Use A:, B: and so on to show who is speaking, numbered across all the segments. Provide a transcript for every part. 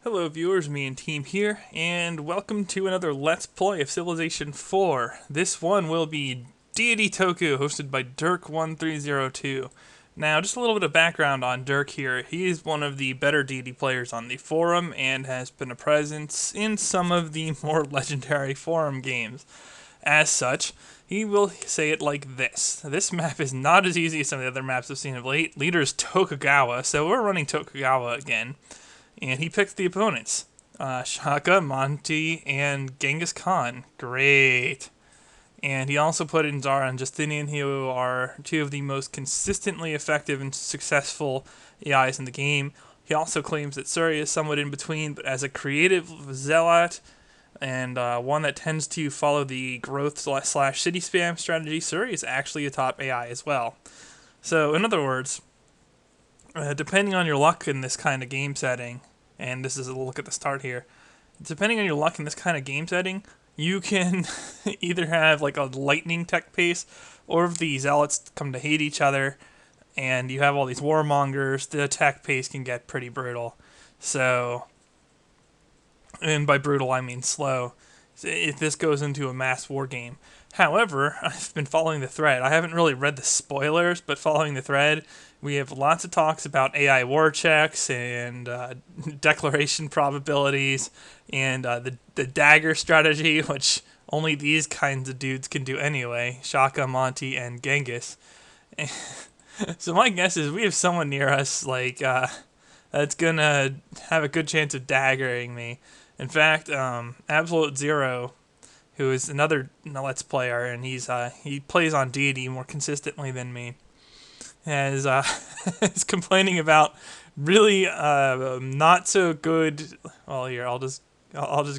A: Hello viewers, me and team here, and welcome to another Let's Play of Civilization 4. This one will be Deity Toku, hosted by Dirk1302. Now, just a little bit of background on Dirk here. He is one of the better Deity players on the forum, and has been a presence in some of the more legendary forum games. As such, he will say it like this. This map is not as easy as some of the other maps I've seen of late. Leader is Tokugawa, so we're running Tokugawa again. And he picked the opponents. Shaka, Monty, and Genghis Khan. Great. And he also put in Zara and Justinian, who are two of the most consistently effective and successful AIs in the game. He also claims that Surrey is somewhat in between, but as a creative zealot and one that tends to follow the growth slash city spam strategy, Surrey is actually a top AI as well. So, in other words, depending on your luck in this kind of game setting, and this is a look at the start here, depending on your luck in this kind of game setting, you can either have like a lightning tech pace, or if the zealots come to hate each other, and you have all these warmongers, the attack pace can get pretty brutal. So, and by brutal I mean slow, if this goes into a mass war game. However, I've been following the thread. I haven't really read the spoilers, but following the thread, we have lots of talks about AI war checks and declaration probabilities and the dagger strategy, which only these kinds of dudes can do anyway. Shaka, Monty, and Genghis. So my guess is we have someone near us like that's gonna have a good chance of daggering me. In fact, Absolute Zero, who is another Let's Player, and he plays on Deity more consistently than me, is is complaining about really not so good. Well, here I'll just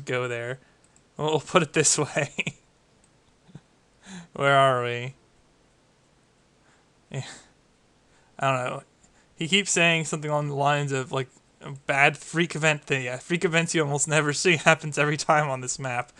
A: go there. We'll put it this way. Where are we? Yeah, I don't know. He keeps saying something along the lines of like a bad freak event thing. Yeah, freak events you almost never see happens every time on this map.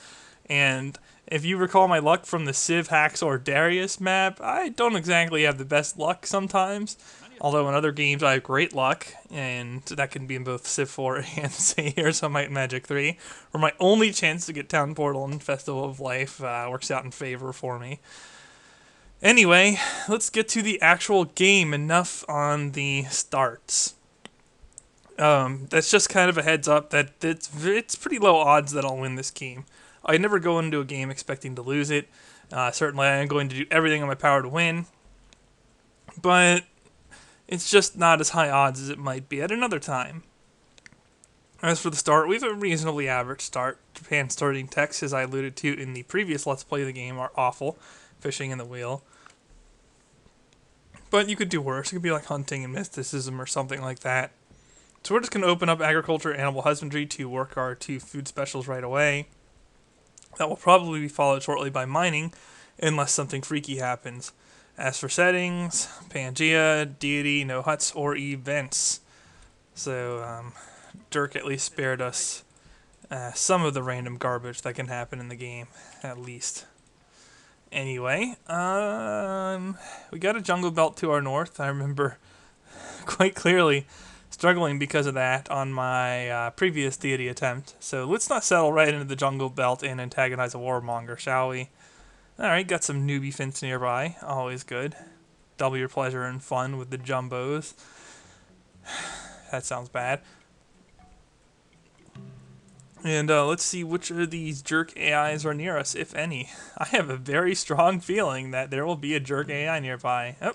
A: And if you recall my luck from the Civ Haxor Darius map, I don't exactly have the best luck sometimes. Although in other games I have great luck, and that can be in both Civ 4 and say here's on Might Magic 3, where my only chance to get Town Portal and Festival of Life works out in favor for me. Anyway, let's get to the actual game. Enough on the starts. That's just kind of a heads up that it's pretty low odds that I'll win this game. I never go into a game expecting to lose it. Certainly I am going to do everything in my power to win. But it's just not as high odds as it might be at another time. As for the start, we have a reasonably average start. Japan's starting techs, as I alluded to in the previous Let's Play of the game, are awful. Fishing in the wheel. But you could do worse. It could be like hunting and mysticism or something like that. So we're just going to open up agriculture, animal husbandry to work our 2 food specials right away. That will probably be followed shortly by mining, unless something freaky happens. As for settings, Pangea, Deity, no huts, or events. So, Dirk at least spared us some of the random garbage that can happen in the game, at least. Anyway, we got a jungle belt to our north. I remember quite clearly struggling because of that on my previous Deity attempt. So let's not settle right into the jungle belt and antagonize a warmonger, shall we? Alright, got some newbie fints nearby. Always good. Double your pleasure and fun with the jumbos. That sounds bad. And let's see which of these jerk AIs are near us, if any. I have a very strong feeling that there will be a jerk AI nearby. Oh,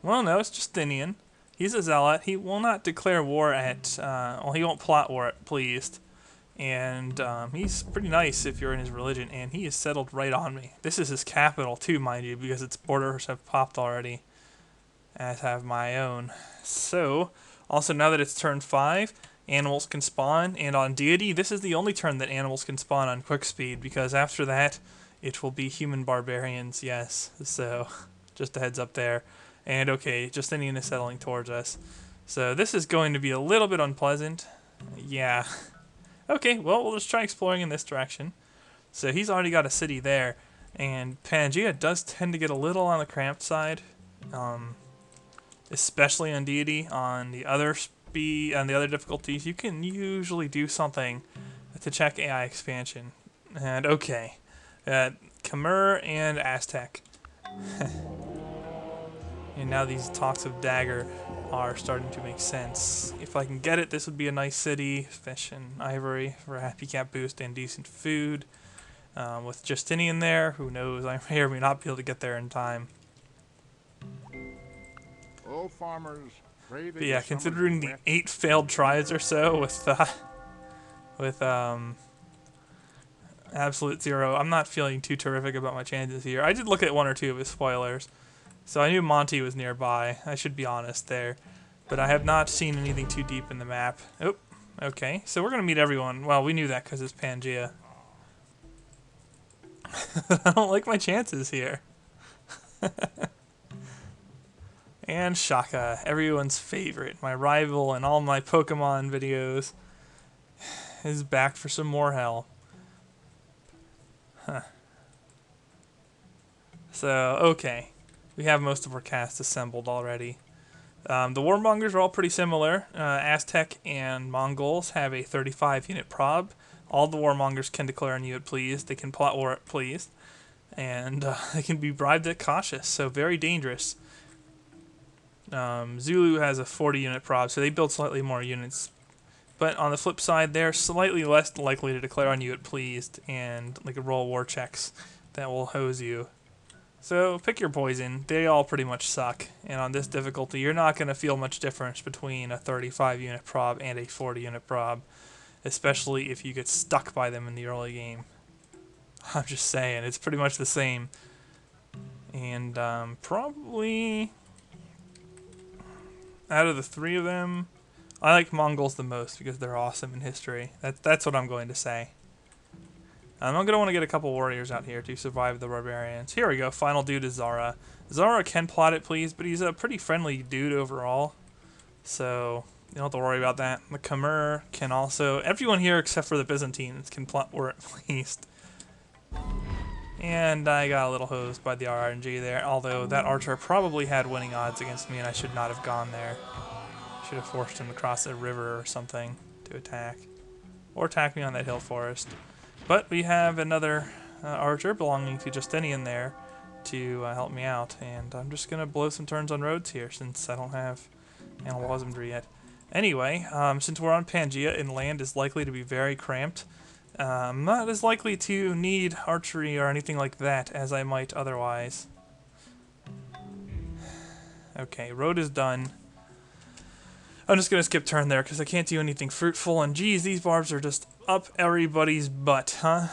A: well, no, it's Justinian. He's a zealot. He will not declare war at, well, he won't plot war at pleased. And he's pretty nice if you're in his religion, and he is settled right on me. This is his capital, too, mind you, because its borders have popped already, as have my own. So, also now that it's turn 5, animals can spawn, and on Deity, this is the only turn that animals can spawn on quick speed, because after that, it will be human barbarians, yes. So, just a heads up there. And okay, Justinian is settling towards us. So this is going to be a little bit unpleasant. Yeah. Okay, well, we'll just try exploring in this direction. So he's already got a city there. And Pangea does tend to get a little on the cramped side. Especially on Deity. On the other be on the other difficulties, you can usually do something to check AI expansion. And okay, Khmer and Aztec. And now these talks of Dagger are starting to make sense. If I can get it, this would be a nice city. Fish and ivory for a happy cap boost and decent food. With Justinian there, who knows, I may or may not be able to get there in time.
B: Oh, farmers, pray that
A: But yeah, considering the 8 failed tries or so with absolute 0, I'm not feeling too terrific about my chances here. I did look at 1 or 2 of his spoilers, so I knew Monty was nearby. I should be honest there, but I have not seen anything too deep in the map. Oh, okay, so we're gonna meet everyone. Well, we knew that because it's Pangaea. I don't like my chances here. And Shaka, everyone's favorite, my rival in all my Pokemon videos, is back for some more hell. Huh. So, okay. We have most of our cast assembled already. The Warmongers are all pretty similar. Aztec and Mongols have a 35 unit prob. All the Warmongers can declare on you at pleased. They can plot war at pleased. And they can be bribed at cautious, so very dangerous. Zulu has a 40 unit prob, so they build slightly more units. But on the flip side, they're slightly less likely to declare on you at pleased and like roll war checks that will hose you. So pick your poison. They all pretty much suck. And on this difficulty, you're not going to feel much difference between a 35 unit prob and a 40 unit prob, especially if you get stuck by them in the early game. I'm just saying, it's pretty much the same. And probably out of the 3 of them, I like Mongols the most because they're awesome in history. That's what I'm going to say. I'm going to want to get a couple warriors out here to survive the barbarians. Here we go. Final dude is Zara. Zara can plot it, please, but he's a pretty friendly dude overall. So you don't have to worry about that. The Khmer can also... Everyone here except for the Byzantines can plot war at least. And I got a little hosed by the RNG there, although that archer probably had winning odds against me and I should not have gone there. Should have forced him to cross a river or something to attack. Or attack me on that hill forest. But we have another archer belonging to Justinian there to help me out. And I'm just going to blow some turns on roads here since I don't have Animal Husbandry yet. Anyway, since we're on Pangaea and land is likely to be very cramped, I'm not as likely to need archery or anything like that as I might otherwise. Okay, road is done. I'm just going to skip turn there because I can't do anything fruitful. And geez, these barbs are just up everybody's butt, huh?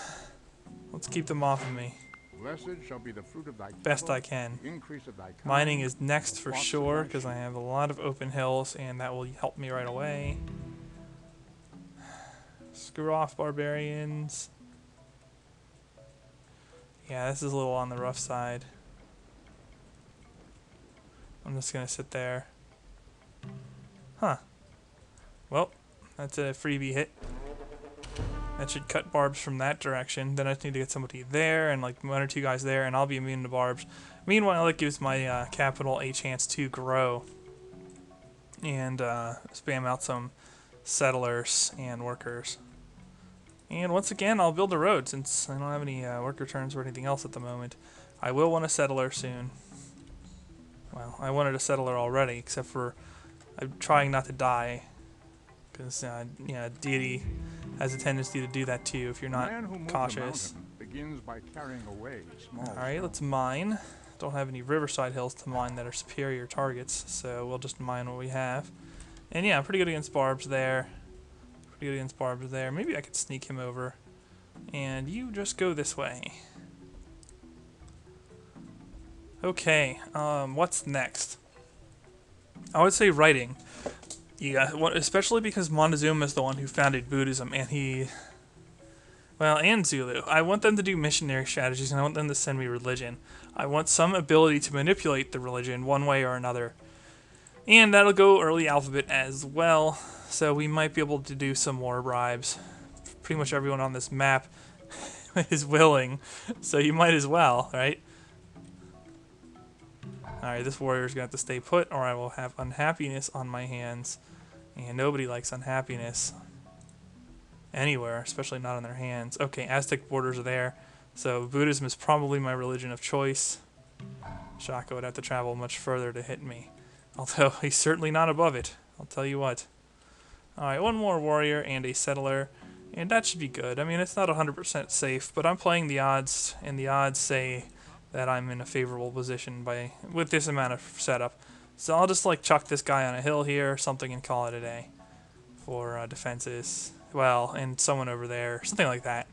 A: Let's keep them off of me.
B: Blessed shall be the fruit of thy
A: best I can. Mining is next for sure because I have a lot of open hills and that will help me right away. Screw off, barbarians. Yeah, this is a little on the rough side. I'm just going to sit there. Huh. Well, that's a freebie hit. That should cut barbs from that direction. Then I just need to get somebody there and like 1 or 2 guys there and I'll be immune to barbs. Meanwhile, it gives my capital a chance to grow and spam out some settlers and workers. And once again, I'll build a road since I don't have any worker turns or anything else at the moment. I will want a settler soon. Well, I wanted a settler already, except for I'm trying not to die. Because, yeah, Deity has a tendency to do that to you if you're not cautious. Alright, let's mine. Don't have any riverside hills to mine that are superior targets, so we'll just mine what we have. And yeah, I'm pretty good against barbs there. Pretty good against barbs there. Maybe I could sneak him over. And you just go this way. Okay, what's next? I would say writing. Yeah, especially because Montezuma is the one who founded Buddhism, and and Zulu. I want them to do missionary strategies, and I want them to send me religion. I want some ability to manipulate the religion one way or another. And that'll go early alphabet as well, so we might be able to do some more bribes. Pretty much everyone on this map is willing, so you might as well, right? Alright, this warrior's going to have to stay put, or I will have unhappiness on my hands. And nobody likes unhappiness anywhere, especially not on their hands. Okay, Aztec borders are there. So Buddhism is probably my religion of choice. Shaka would have to travel much further to hit me. Although he's certainly not above it, I'll tell you what. Alright, one more warrior and a settler. And that should be good. I mean, it's not 100% safe, but I'm playing the odds, and the odds say that I'm in a favorable position with this amount of setup. So I'll just like chuck this guy on a hill here or something and call it a day for defenses. Well, and someone over there, something like that.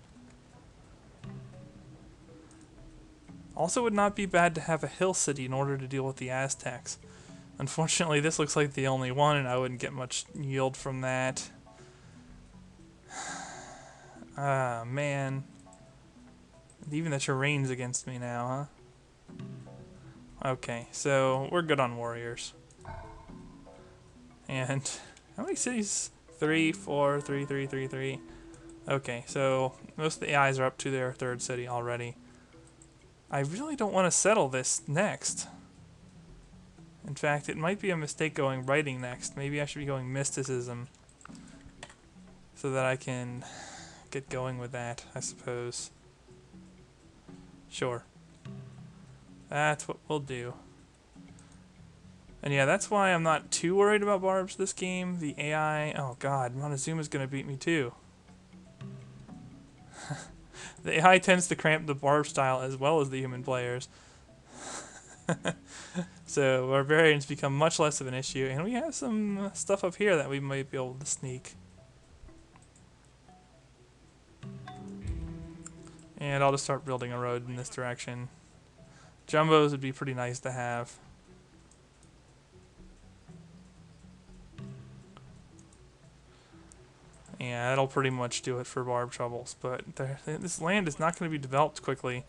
A: Also, would not be bad to have a hill city in order to deal with the Aztecs. Unfortunately, this looks like the only one, and I wouldn't get much yield from that. Ah, man. Even the terrain's against me now, huh? Okay, so we're good on warriors. And how many cities? 3, 4, 3, 3, 3, 3. Okay, so most of the AIs are up to their third city already. I really don't want to settle this next. In fact, it might be a mistake going writing next. Maybe I should be going mysticism so that I can get going with that, I suppose. Sure. That's what we'll do. And yeah, that's why I'm not too worried about barbs this game. The AI, oh god, Montezuma's gonna beat me too. The AI tends to cramp the barb style as well as the human players. So barbarians become much less of an issue, and we have some stuff up here that we might be able to sneak. And I'll just start building a road in this direction. Jumbos would be pretty nice to have. Yeah, that'll pretty much do it for barb troubles. But this land is not going to be developed quickly,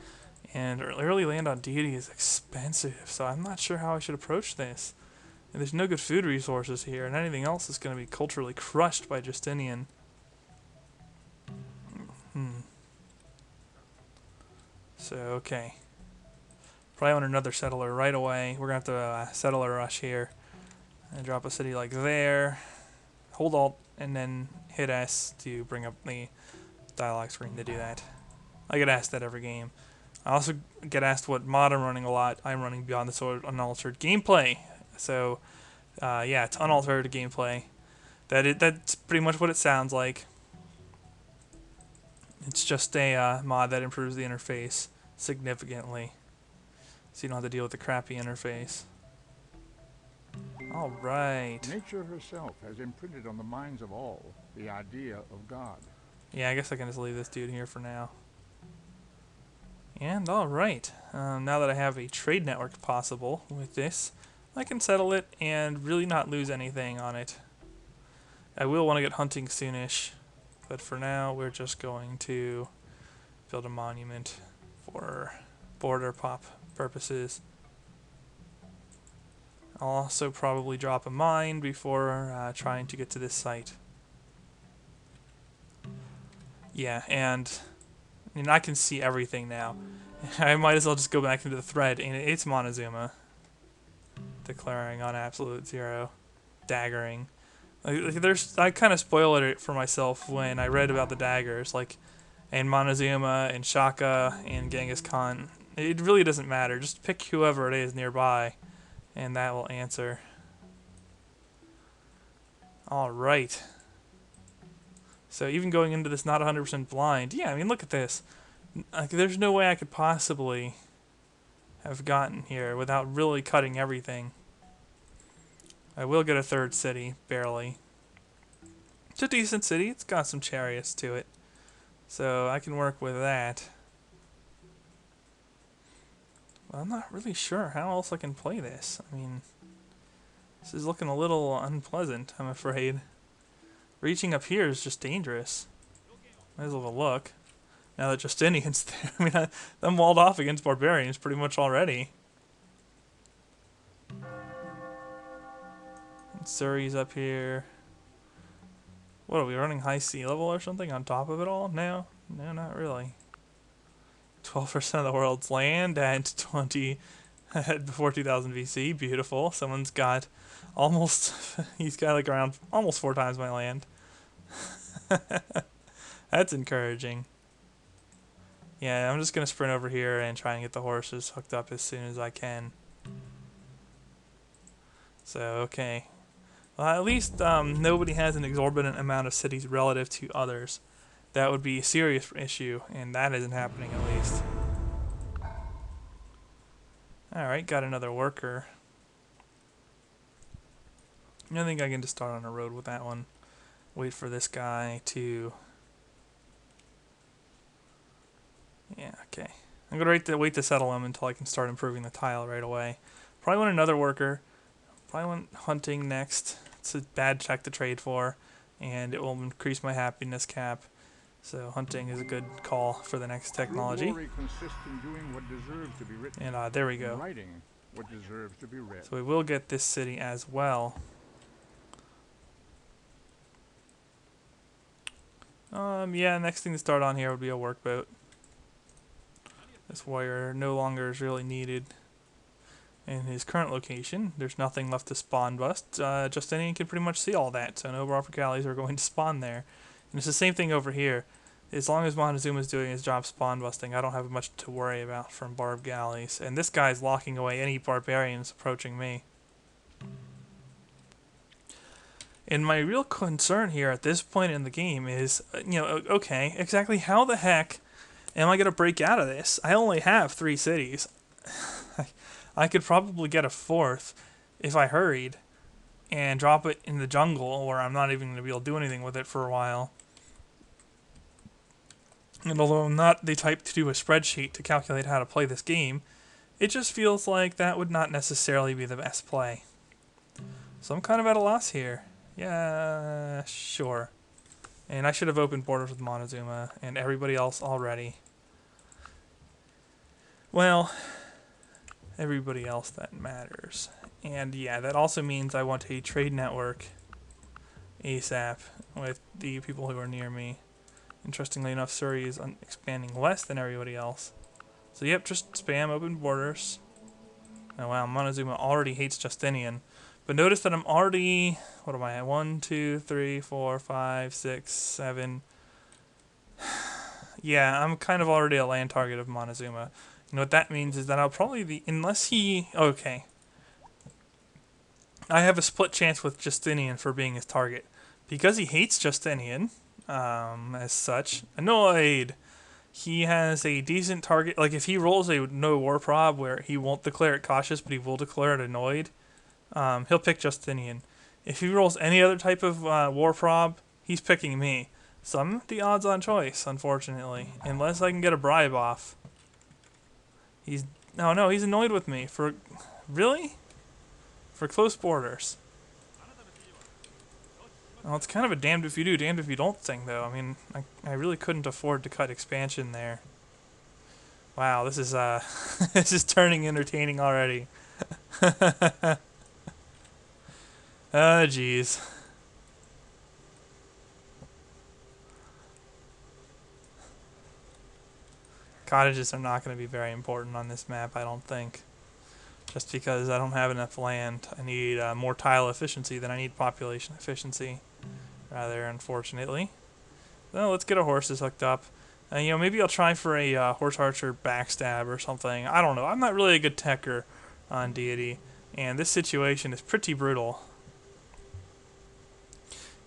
A: and early land on Deity is expensive, so I'm not sure how I should approach this. And there's no good food resources here, and anything else is going to be culturally crushed by Justinian. So, okay. Probably want another settler right away. We're going to have to settle a rush here. And drop a city like there. Hold Alt and then hit S to bring up the dialogue screen to do that. I get asked that every game. I also get asked what mod I'm running a lot. I'm running Beyond the Sword Unaltered Gameplay. So, yeah, it's unaltered gameplay. That's pretty much what it sounds like. It's just a mod that improves the interface significantly, so you don't have to deal with the crappy interface. All right.
B: Nature herself has imprinted on the minds of all the idea of God.
A: Yeah, I guess I can just leave this dude here for now. And all right, now that I have a trade network possible with this, I can settle it and really not lose anything on it. I will want to get hunting soonish, but for now we're just going to build a monument for border pop purposes. I'll also probably drop a mine before trying to get to this site. Yeah, and I can see everything now. I might as well just go back into the thread, and it's Montezuma declaring on absolute zero, daggering. I kind of spoiled it for myself when I read about the daggers, and Montezuma and Shaka and Genghis Khan. It really doesn't matter. Just pick whoever it is nearby, and that will answer. All right. So even going into this not 100% blind, yeah, I mean, look at this. There's no way I could possibly have gotten here without really cutting everything. I will get a third city, barely. It's a decent city. It's got some chariots to it, so I can work with that. Well, I'm not really sure how else I can play this. I mean, this is looking a little unpleasant, I'm afraid. Reaching up here is just dangerous. Might as well have a look. Now that Justinian's there, I mean, I'm walled off against barbarians pretty much already. And Surrey's up here. What, are we running high sea level or something on top of it all? No, not really. 12% of the world's land and 20 Before 2000 BC, beautiful. Someone's got almost, he's got like around almost 4 times my land. That's encouraging. Yeah, I'm just going to sprint over here and try and get the horses hooked up as soon as I can. So, okay. Well, at least nobody has an exorbitant amount of cities relative to others. That would be a serious issue, and that isn't happening at least. Alright, got another worker. I think I can just start on a road with that one. Wait for this guy to... Yeah, okay. I'm going to wait to settle him until I can start improving the tile right away. Probably want another worker. Probably want hunting next. It's a bad check to trade for, and it will increase my happiness cap. So hunting is a good call for the next technology. And there we go. So we will get this city as well. Yeah, next thing to start on here would be a workboat. This warrior no longer is really needed in his current location. There's nothing left to spawn bust. Justinian can pretty much see all that, so no barber galleys are going to spawn there. And it's the same thing over here. As long as Montezuma's doing his job spawn busting, I don't have much to worry about from barb galleys. And this guy's locking away any barbarians approaching me. And my real concern here at this point in the game is, okay, exactly how the heck am I going to break out of this? I only have 3 cities. I could probably get a 4th if I hurried and drop it in the jungle where I'm not even going to be able to do anything with it for a while. And although I'm not the type to do a spreadsheet to calculate how to play this game, it just feels like that would not necessarily be the best play. So I'm kind of at a loss here. Yeah, sure. And I should have opened borders with Montezuma and everybody else already. Well, everybody else that matters. And yeah, that also means I want a trade network ASAP with the people who are near me. Interestingly enough, Surrey is expanding less than everybody else. So yep, just spam open borders. Oh wow, Montezuma already hates Justinian. But notice that I'm already, what am I at? 1, 2, 3, 4, 5, 6, 7. Yeah, I'm kind of already a land target of Montezuma. You know what that means is that I'll probably be, unless he, okay. I have a split chance with Justinian for being his target. Because he hates Justinian, as such, annoyed. He has a decent target, like if he rolls a no war prob where he won't declare it cautious, but he will declare it annoyed, he'll pick Justinian. If he rolls any other type of war prob, he's picking me. So I'm the odds-on choice, unfortunately, unless I can get a bribe off. He's no, he's annoyed with me for really for close borders. Well, it's kind of a damned if you do, damned if you don't thing, though. I mean, I really couldn't afford to cut expansion there. Wow, this is this is turning entertaining already. Oh, jeez. Cottages are not going to be very important on this map, I don't think. Just because I don't have enough land. I need more tile efficiency than I need population efficiency. Rather, unfortunately. Well, let's get our horses hooked up. And, maybe I'll try for a horse archer backstab or something. I don't know. I'm not really a good techer on Deity. And this situation is pretty brutal.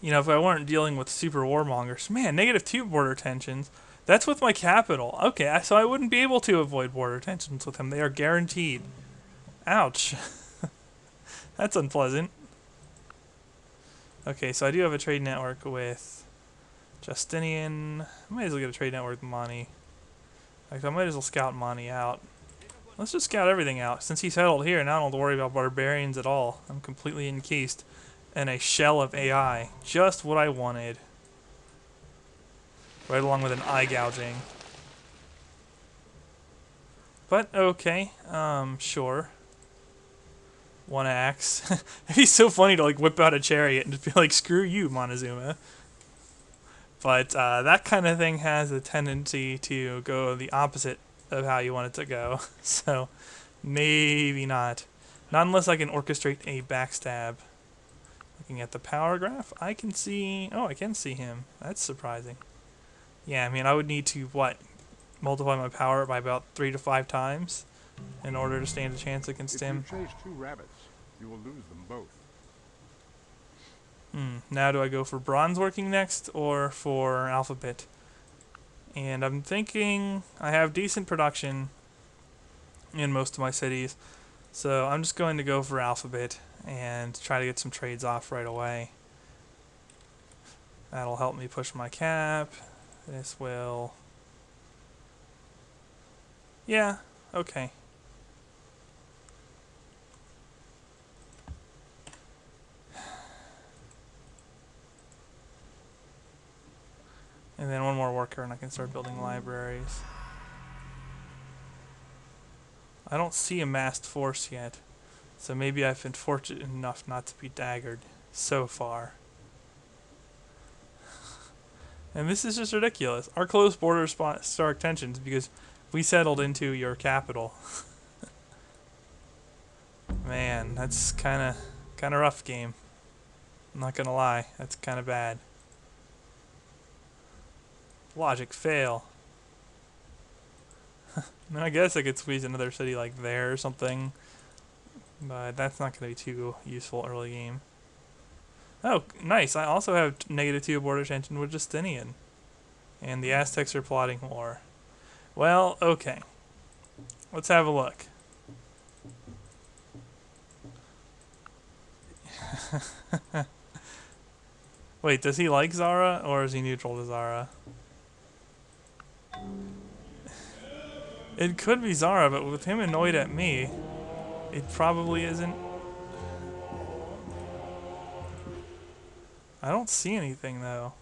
A: If I weren't dealing with super warmongers. Man, -2 border tensions. That's with my capital. Okay, so I wouldn't be able to avoid border tensions with him. They are guaranteed. Ouch. That's unpleasant. Okay, so I do have a trade network with Justinian. I might as well get a trade network with Monty. Like, I might as well scout Monty out. Let's just scout everything out. Since he settled here, now I don't have to worry about barbarians at all. I'm completely encased in a shell of AI. Just what I wanted. Right along with an eye gouging. But, okay. Sure. 1 axe. It'd be so funny to, like, whip out a chariot and just be like, screw you, Montezuma. But that kind of thing has a tendency to go the opposite of how you want it to go. So, Maybe not. Not unless I can orchestrate a backstab. Looking at the power graph, I can see... Oh, I can see him. That's surprising. Yeah, I mean, I would need to, what, multiply my power by about 3 to 5 times in order to stand a chance against
B: If
A: him.
B: you chase two rabbits, you will lose them both.
A: Now do I go for bronze working next or for alphabet? And I'm thinking I have decent production in most of my cities, so I'm just going to go for alphabet and try to get some trades off right away. That'll help me push my cap. This will... Yeah, okay. And then one more worker and I can start building libraries. I don't see a massed force yet, so maybe I've been fortunate enough not to be daggered so far. And this is just ridiculous. Our close borders start tensions because we settled into your capital. Man, that's kind of rough game. I'm not gonna lie, that's kind of bad. Logic fail. I mean, I guess I could squeeze another city like there or something, but that's not gonna be too useful early game. Oh, nice. I also have -2 border tension with Justinian. And the Aztecs are plotting war. Well, okay. Let's have a look. Wait, does he like Zara, or is he neutral to Zara? It could be Zara, but with him annoyed at me, it probably isn't. I don't see anything, though.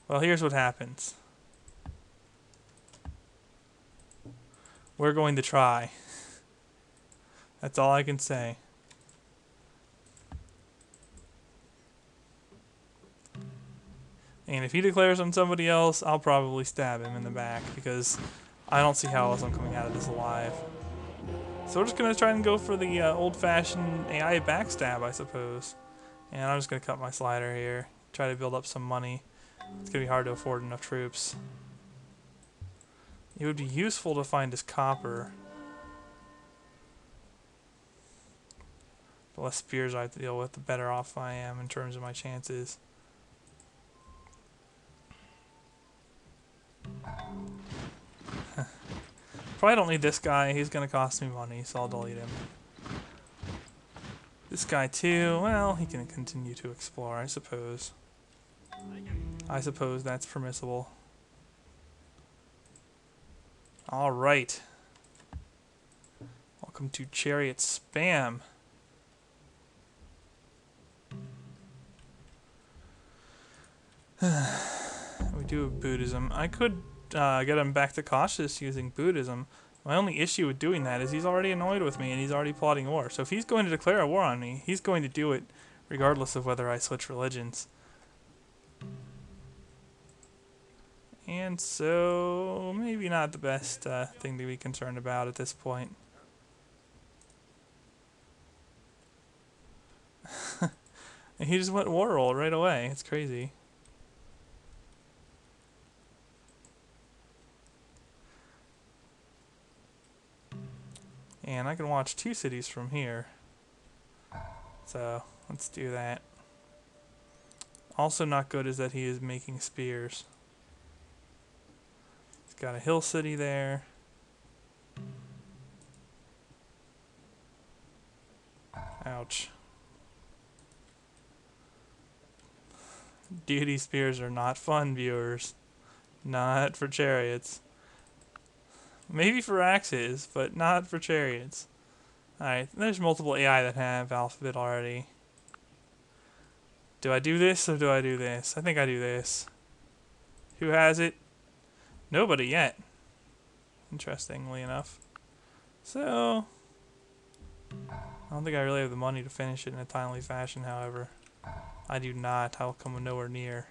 A: Well, here's what happens. We're going to try. That's all I can say. And if he declares on somebody else, I'll probably stab him in the back because I don't see how else I'm coming out of this alive. So we're just going to try and go for the old-fashioned AI backstab, I suppose. And I'm just going to cut my slider here, try to build up some money. It's going to be hard to afford enough troops. It would be useful to find his copper. The less spears I have to deal with, the better off I am in terms of my chances. Probably don't need this guy. He's going to cost me money, so I'll delete him. This guy too, well, he can continue to explore, I suppose. I suppose that's permissible. Alright. Welcome to Chariot Spam. We do have Buddhism. I could get him back to cautious using Buddhism. My only issue with doing that is he's already annoyed with me and he's already plotting war. So if he's going to declare a war on me, he's going to do it regardless of whether I switch religions. And so, maybe not the best thing to be concerned about at this point. And he just went war roll right away. It's crazy. And I can watch 2 cities from here. So, let's do that. Also not good is that he is making spears. He's got a hill city there. Ouch. Deity spears are not fun, viewers. Not for chariots. Maybe for axes, but not for chariots. Alright, there's multiple AI that have alphabet already. Do I do this or do I do this? I think I do this. Who has it? Nobody yet. Interestingly enough. So, I don't think I really have the money to finish it in a timely fashion, however. I do not. I'll come nowhere near.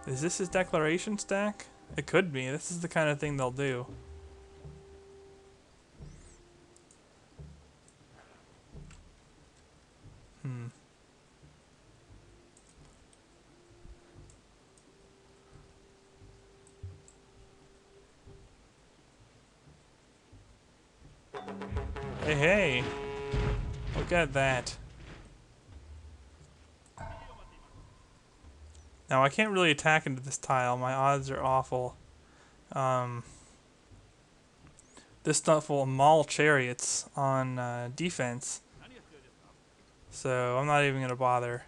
A: Is this his declaration stack? It could be. This is the kind of thing they'll do. Hey, hey! Look at that. Now I can't really attack into this tile. My odds are awful. This stuff will maul chariots on defense, so I'm not even gonna bother.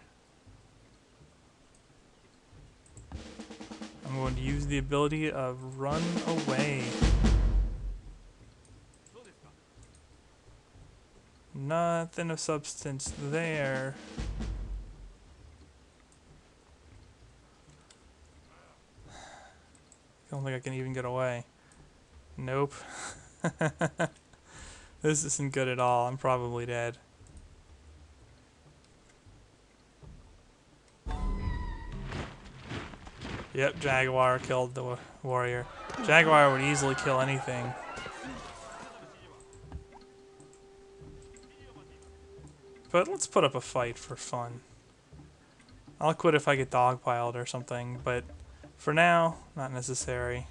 A: I'm going to use the ability of run away. Nothing of substance there. I don't think I can even get away. Nope. This isn't good at all. I'm probably dead. Yep, Jaguar killed the warrior. Jaguar would easily kill anything. But let's put up a fight for fun. I'll quit if I get dogpiled or something, but for now, not necessary.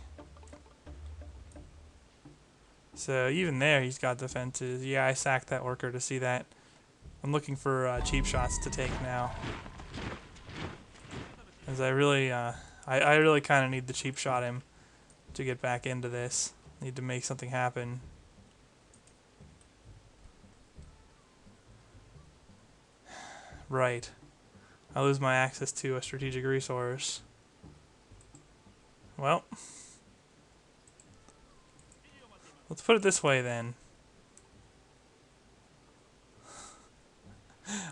A: So even there, he's got defenses. Yeah, I sacked that worker to see that. I'm looking for cheap shots to take now. As I really, I really kind of need to cheap shot him to get back into this. Need to make something happen. Right. I lose my access to a strategic resource. Well, let's put it this way then.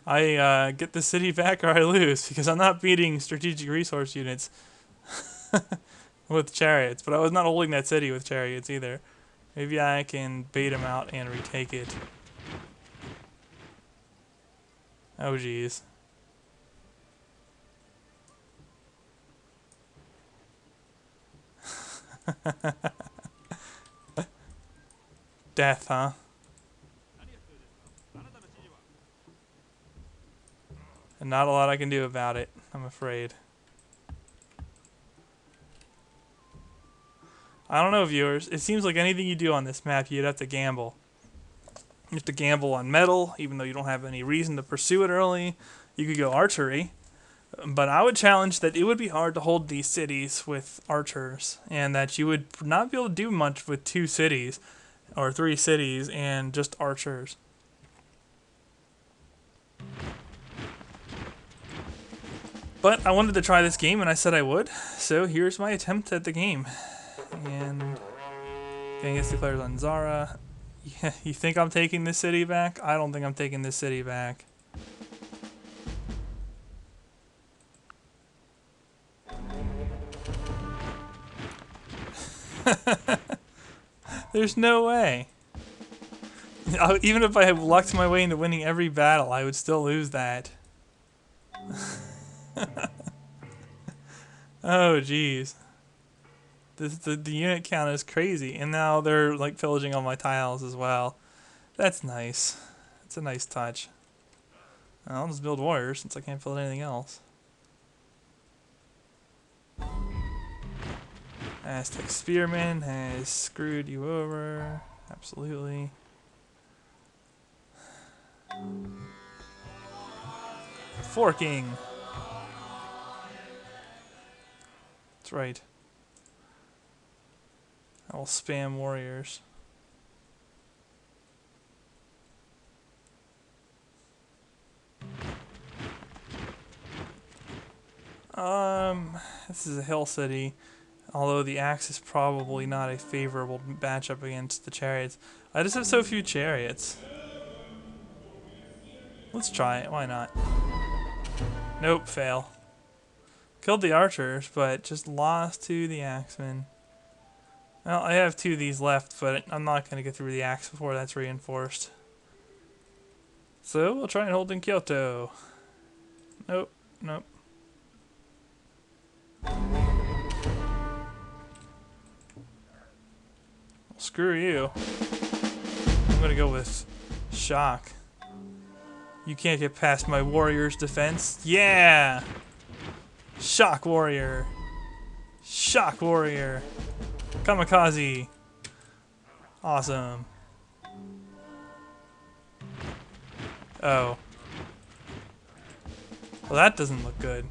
A: I get the city back or I lose, because I'm not beating strategic resource units with chariots, but I was not holding that city with chariots either. Maybe I can bait him out and retake it. Oh geez. Death, huh? And not a lot I can do about it, I'm afraid. I don't know, viewers. It seems like anything you do on this map, you'd have to gamble. You have to gamble on metal, even though you don't have any reason to pursue it early. You could go archery. But I would challenge that it would be hard to hold these cities with archers, and that you would not be able to do much with 2 cities, or 3 cities, and just archers. But I wanted to try this game, and I said I would, so here's my attempt at the game. And Genghis declares on Zara. Yeah, you think I'm taking this city back? I don't think I'm taking this city back. There's no way. Even if I had lucked my way into winning every battle, I would still lose that. Oh, jeez. The unit count is crazy, and now they're like pillaging all my tiles as well. That's nice. It's a nice touch. I'll just build warriors since I can't build anything else. Aztec Spearman has screwed you over. Absolutely. Forking. That's right. I will spam warriors. This is a hill city, although the axe is probably not a favorable matchup against the chariots. I just have so few chariots. Let's try it, why not? Nope, fail. Killed the archers, but just lost to the axemen. Well, I have 2 of these left, but I'm not going to get through the axe before that's reinforced. So, we'll try and hold in Kyoto. Nope, nope. screw you. I'm gonna go with shock. You can't get past my warrior's defense. Yeah! Shock warrior. Shock warrior. Kamikaze. Awesome. Oh. Well, that doesn't look good.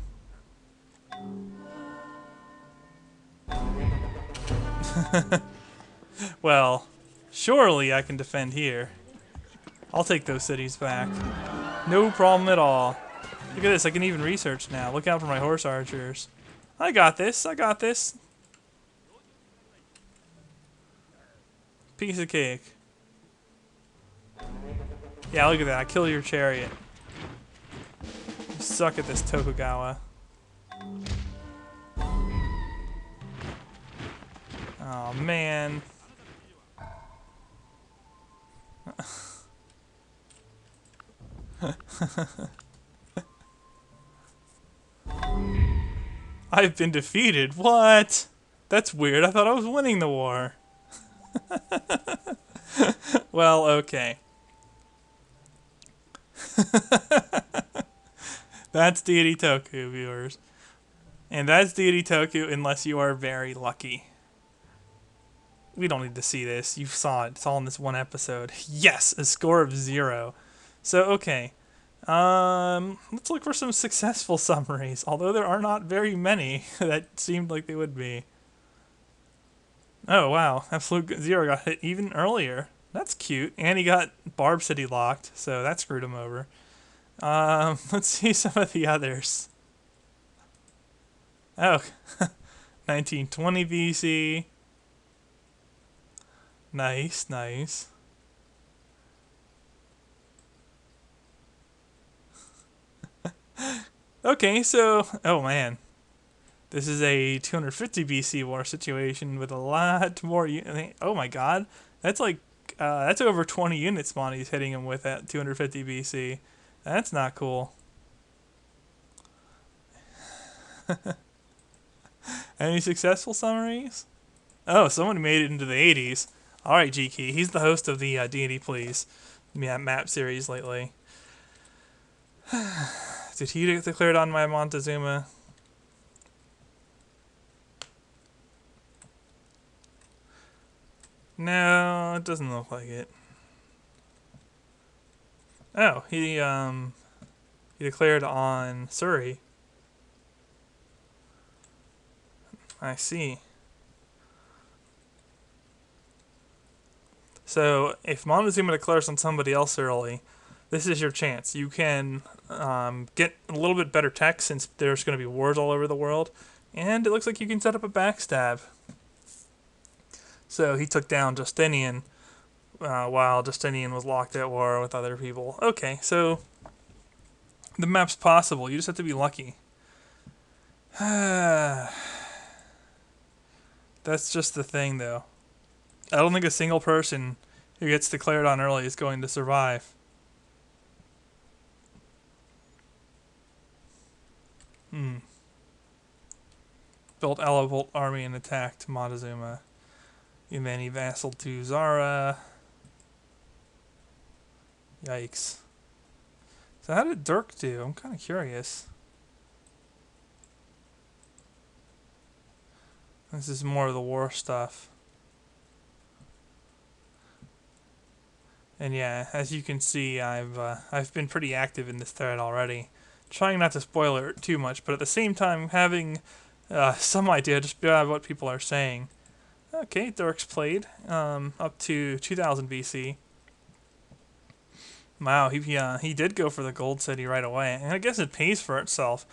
A: Well, surely I can defend here. I'll take those cities back. No problem at all. Look at this, I can even research now. Look out for my horse archers. I got this, I got this. Piece of cake. Yeah, look at that, I kill your chariot. You suck at this, Tokugawa. Oh man. I've been defeated. What? That's weird. I thought I was winning the war. Well, okay. That's Deity Toku, viewers. And that's Deity Toku unless you are very lucky. We don't need to see this. You saw it. It's all in this one episode. Yes, a score of 0. So, okay. Let's look for some successful summaries, although there are not very many that seemed like they would be. Oh, wow. Absolute Zero got hit even earlier. That's cute. And he got Barb City locked, so that screwed him over. Let's see some of the others. Oh, 1920 BC. Nice, nice. Okay, so, oh man. This is a 250 BC war situation with a lot more. Oh my god. That's like, that's over 20 units Monty's hitting him with at 250 BC. That's not cool. Any successful summaries? Oh, someone made it into the 80s. Alright, GK. He's the host of the D&D Please map series lately. Did he get declared on my Montezuma? No, it doesn't look like it. Oh, he declared on Surrey. I see. So, if Montezuma declares on somebody else early, this is your chance. You can get a little bit better tech since there's going to be wars all over the world, and it looks like you can set up a backstab. So he took down Justinian while Justinian was locked at war with other people. Okay, so the map's possible. You just have to be lucky. That's just the thing, though. I don't think a single person who gets declared on early is going to survive. Built Elevolt army and attacked Montezuma. And then he vassaled to Zara. Yikes. So how did Dirk do? I'm kind of curious. This is more of the war stuff. And yeah, as you can see, I've been pretty active in this thread already. Trying not to spoil it too much, but at the same time having some idea just about what people are saying. Okay, Dirk's played up to 2000 BC. Wow, he did go for the gold city right away, and I guess it pays for itself.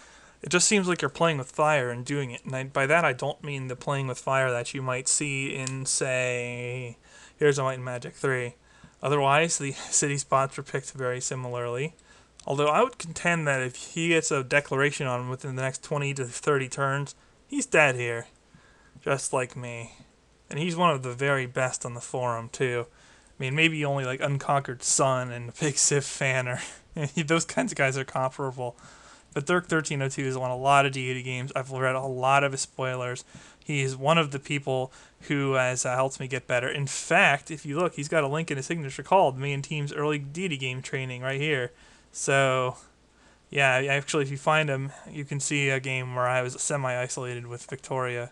A: It just seems like you're playing with fire and doing it, and by that I don't mean the playing with fire that you might see in, say, Here's a Might and Magic 3. Otherwise, the city spots were picked very similarly. Although I would contend that if he gets a declaration on him within the next 20 to 30 turns, he's dead here. Just like me. And he's one of the very best on the forum, too. I mean, maybe only like Unconquered Sun and Big Civ Fan, or those kinds of guys are comparable. But Dirk1302 has won a lot of Deity games. I've read a lot of his spoilers. He's one of the people who has helped me get better. In fact, if you look, he's got a link in his signature called Me and Team's Early Deity Game Training right here. So, yeah, actually, if you find him, you can see a game where I was semi-isolated with Victoria.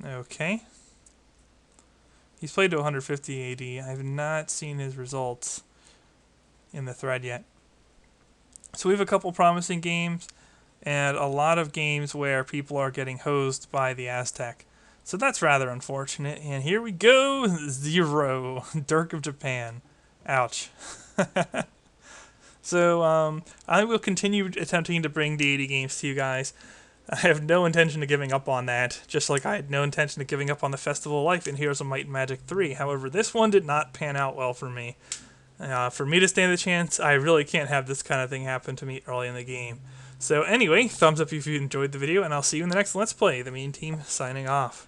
A: Okay. He's played to 150 AD. I have not seen his results in the thread yet. So we have a couple promising games and a lot of games where people are getting hosed by the Aztec. So that's rather unfortunate. And here we go, 0, Dirk of Japan. Ouch. So I will continue attempting to bring Deity games to you guys. I have no intention of giving up on that, just like I had no intention of giving up on the Festival of Life in Heroes of Might and Magic 3. However, this one did not pan out well for me. For me to stand a chance, I really can't have this kind of thing happen to me early in the game. So anyway, thumbs up if you enjoyed the video, and I'll see you in the next Let's Play. The Mean Team signing off.